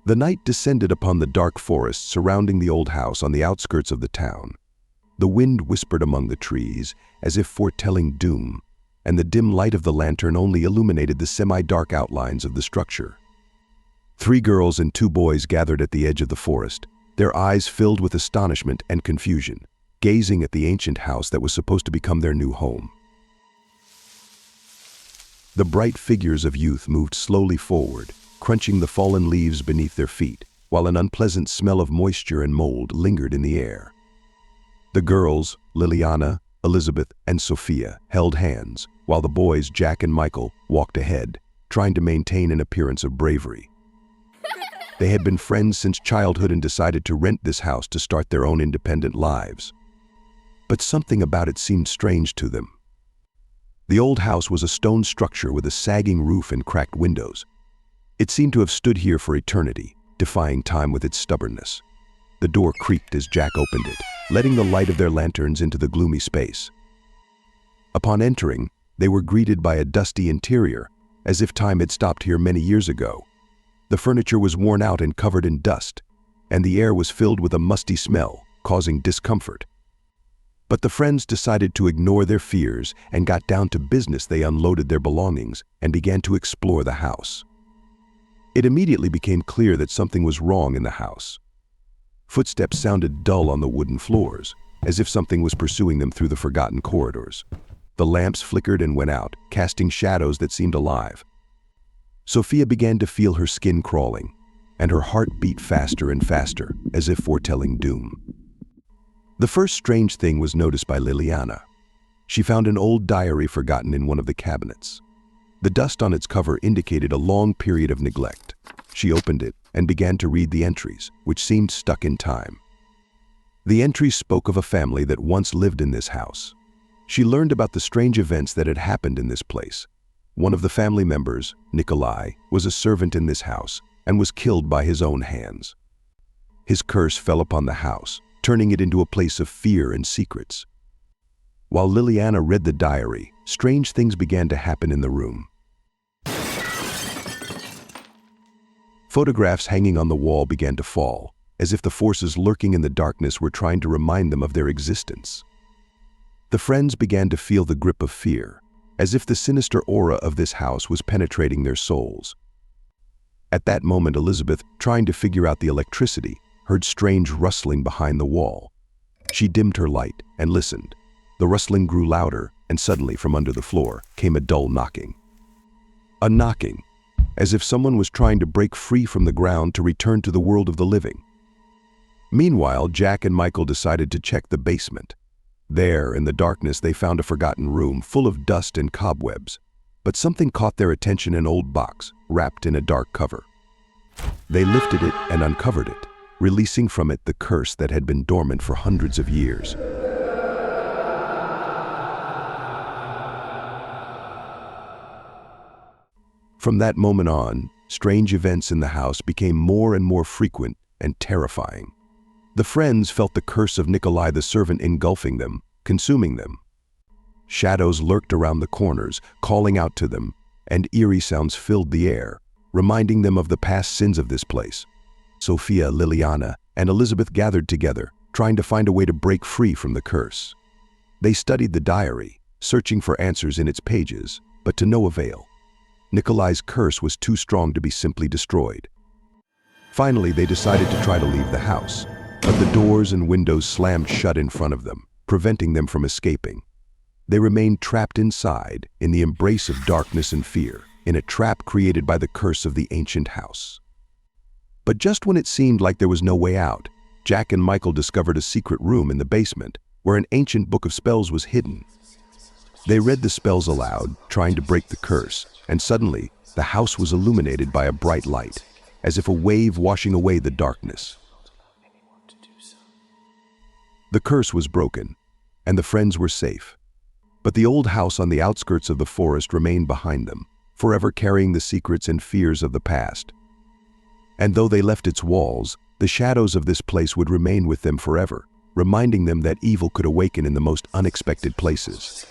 The night descended upon the dark forest surrounding the old house on the outskirts of the town. The wind whispered among the trees, as if foretelling doom, and the dim light of the lantern only illuminated the semi-dark outlines of the structure. 3 girls and 2 boys gathered at the edge of the forest, their eyes filled with astonishment and confusion, gazing at the ancient house that was supposed to become their new home. The bright figures of youth moved slowly forward, crunching the fallen leaves beneath their feet, while an unpleasant smell of moisture and mold lingered in the air. The girls, Liliana, Elizabeth, and Sophia, held hands, while the boys, Jack and Michael, walked ahead, trying to maintain an appearance of bravery. They had been friends since childhood and decided to rent this house to start their own independent lives. But something about it seemed strange to them. The old house was a stone structure with a sagging roof and cracked windows. It seemed to have stood here for eternity, defying time with its stubbornness. The door creaked as Jack opened it, letting the light of their lanterns into the gloomy space. Upon entering, they were greeted by a dusty interior, as if time had stopped here many years ago. The furniture was worn out and covered in dust, and the air was filled with a musty smell, causing discomfort. But the friends decided to ignore their fears and got down to business. They unloaded their belongings and began to explore the house. It immediately became clear that something was wrong in the house. Footsteps sounded dull on the wooden floors, as if something was pursuing them through the forgotten corridors. The lamps flickered and went out, casting shadows that seemed alive. Sophia began to feel her skin crawling, and her heart beat faster and faster, as if foretelling doom. The first strange thing was noticed by Liliana. She found an old diary forgotten in one of the cabinets. The dust on its cover indicated a long period of neglect. She opened it and began to read the entries, which seemed stuck in time. The entries spoke of a family that once lived in this house. She learned about the strange events that had happened in this place. One of the family members, Nikolai, was a servant in this house and was killed by his own hands. His curse fell upon the house, turning it into a place of fear and secrets. While Liliana read the diary, strange things began to happen in the room. Photographs hanging on the wall began to fall, as if the forces lurking in the darkness were trying to remind them of their existence. The friends began to feel the grip of fear, as if the sinister aura of this house was penetrating their souls. At that moment, Elizabeth, trying to figure out the electricity, heard strange rustling behind the wall. She dimmed her light and listened. The rustling grew louder, and suddenly from under the floor came a dull knocking. A knocking, as if someone was trying to break free from the ground to return to the world of the living. Meanwhile, Jack and Michael decided to check the basement. There, in the darkness, they found a forgotten room full of dust and cobwebs. But something caught their attention: an old box, wrapped in a dark cover. They lifted it and uncovered it, releasing from it the curse that had been dormant for hundreds of years. From that moment on, strange events in the house became more and more frequent and terrifying. The friends felt the curse of Nikolai the servant engulfing them, consuming them. Shadows lurked around the corners, calling out to them, and eerie sounds filled the air, reminding them of the past sins of this place. Sophia, Liliana, and Elizabeth gathered together, trying to find a way to break free from the curse. They studied the diary, searching for answers in its pages, but to no avail. Nikolai's curse was too strong to be simply destroyed. Finally, they decided to try to leave the house, but the doors and windows slammed shut in front of them, preventing them from escaping. They remained trapped inside, in the embrace of darkness and fear, in a trap created by the curse of the ancient house. But just when it seemed like there was no way out, Jack and Michael discovered a secret room in the basement where an ancient book of spells was hidden. They read the spells aloud, trying to break the curse, and suddenly, the house was illuminated by a bright light, as if a wave washing away the darkness. The curse was broken, and the friends were safe. But the old house on the outskirts of the forest remained behind them, forever carrying the secrets and fears of the past. And though they left its walls, the shadows of this place would remain with them forever, reminding them that evil could awaken in the most unexpected places.